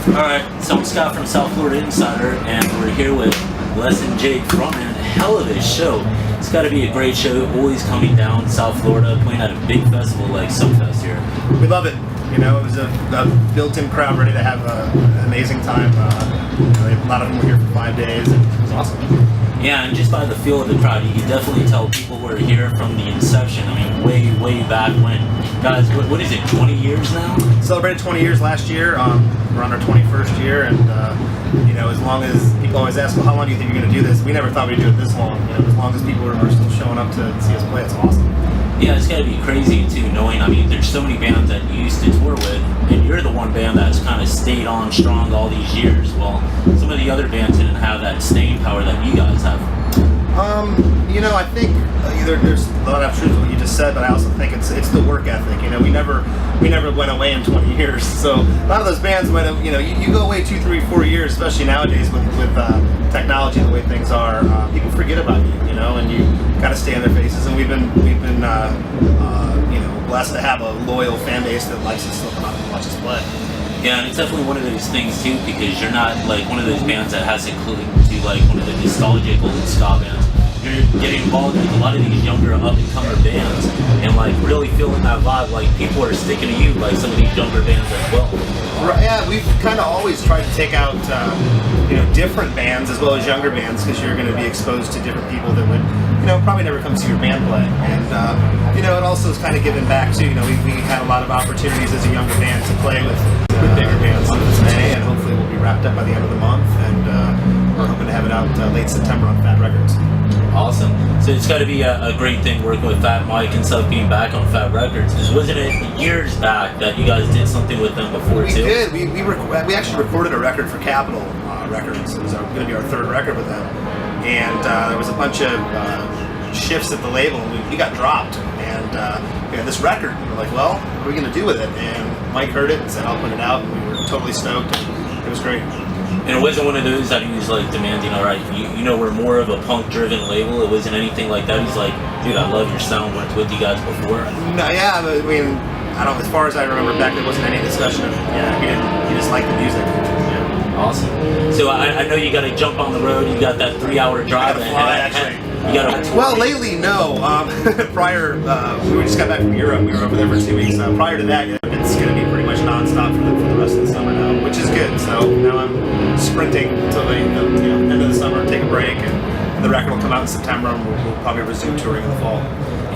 Alright, so I'm Scott from South Florida Insider, and we're here with Les and Jake frontman. Hell of a show. It's got to be a great show, always coming down South Florida, playing at a big festival like Sunfest here. We love it. You know, it was a built-in crowd ready to have an amazing time. A lot of them were here for 5 days, and it was awesome. Yeah, and just by the feel of the crowd, you can definitely tell people were here from the inception. I mean, way back when. Guys, what is it, 20 years now? Celebrated 20 years last year. We're on our 21st year, and you know, as long as people always ask, well, how long do you think you're going to do this? We never thought we'd do it this long. You know, as long as people are still showing up to see us play, it's awesome. Yeah, it's got to be crazy too, knowing, I mean, there's so many bands that you used to tour with, and you're the one band that's kind of stayed on strong all these years. Well, some of the other bands didn't have that staying power that you guys have. You know, I think there's a lot of truth in what you just said, but I also think it's the work ethic. You know, we never went away in 20 years. So a lot of those bands went, you know, you go away 2, 3, 4 years, especially nowadays with technology and the way things are. People forget about you, you know, and you kind of stay in their faces. And we've been you know, blessed to have a loyal fan base that likes us still come out and watch us play. Yeah, and it's definitely one of those things too, because you're not like one of those bands that has to cling to like one of the nostalgic old ska bands. You're getting involved with a lot of these younger up-and-comer bands, and like really feeling that vibe. Like people are sticking to you, like some of these younger bands as well. Right, yeah, we've kind of always tried to take out you know, different bands as well as younger bands, because you're going to be exposed to different people that would, you know, probably never come see your band play. And you know, it also is kind of giving back too. You know, we had a lot of opportunities as a younger band to play with bigger bands this May, and hopefully we'll be wrapped up by the end of the month. And we're hoping to have it out late September on Fat Records. Awesome. So it's got to be a great thing working with Fat Mike and stuff, being back on Fat Records. Wasn't it years back that you guys did something with them before too? We did. We actually recorded a record for Capitol Records. It was going to be our 3rd record with them, and there was a bunch of shifts at the label, and we got dropped. And we had this record, and we're like, well, what are we going to do with it? And Mike heard it and said, I'll put it out, and we were totally stoked, and it was great. And it wasn't one of those that he was like demanding, all right, you know, we're more of a punk-driven label. It wasn't anything like that. He's like, dude, I love your sound. Worked with you guys before. No, yeah, I mean, I don't. As far as I remember back, there wasn't any discussion of, yeah, he just liked the music. Yeah. Awesome. So I know you got to jump on the road. You got that 3-hour drive. You got to. Well, lately, no. Prior, we just got back from Europe. We were over there for 2 weeks. Prior to that, it's going to be pretty much nonstop for the rest of the summer now, which is good. So now I'm sprinting until the end of the summer, take a break, and the record will come out in September, and we'll probably resume touring in the fall.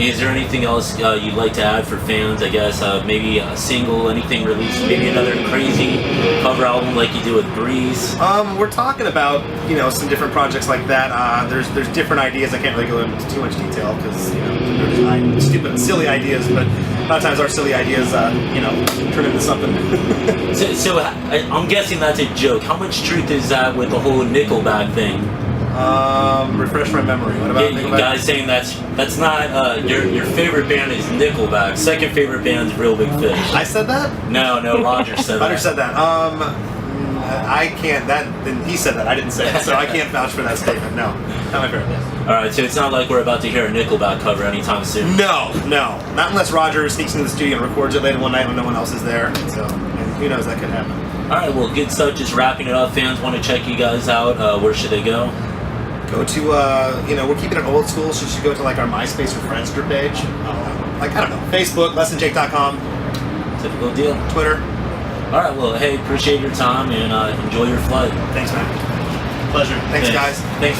Is there anything else you'd like to add for fans? I guess maybe a single, anything released, maybe another crazy cover album like you do with Breeze. We're talking about, you know, some different projects like that. There's different ideas. I can't really go into too much detail because, you know, they're just stupid, silly ideas. But a lot of times our silly ideas, you know, turn into something. so I'm guessing that's a joke. How much truth is that with the whole Nickelback thing? Refresh my memory. What about Nickelback? You guys saying that's not your favorite band is Nickelback. Second favorite band is Real Big Fish. I said that? No, Roger said that. Roger said that. I can't. Then he said that. I didn't say it, so I can't vouch for that statement. No, not my favorite band. All right, so it's not like we're about to hear a Nickelback cover anytime soon. No, not unless Roger sneaks into the studio and records it later one night when no one else is there. So, and who knows, that could happen. All right, well, good stuff. Just wrapping it up. Fans want to check you guys out. Where should they go? Go to, you know, we're keeping it old school, so you should go to like our MySpace or Friends group page. Like, I don't know, Facebook, lesandjake.com. Typical deal. Twitter. All right, well, hey, appreciate your time and enjoy your flight. Thanks, man. Pleasure. Thanks, guys. Thanks for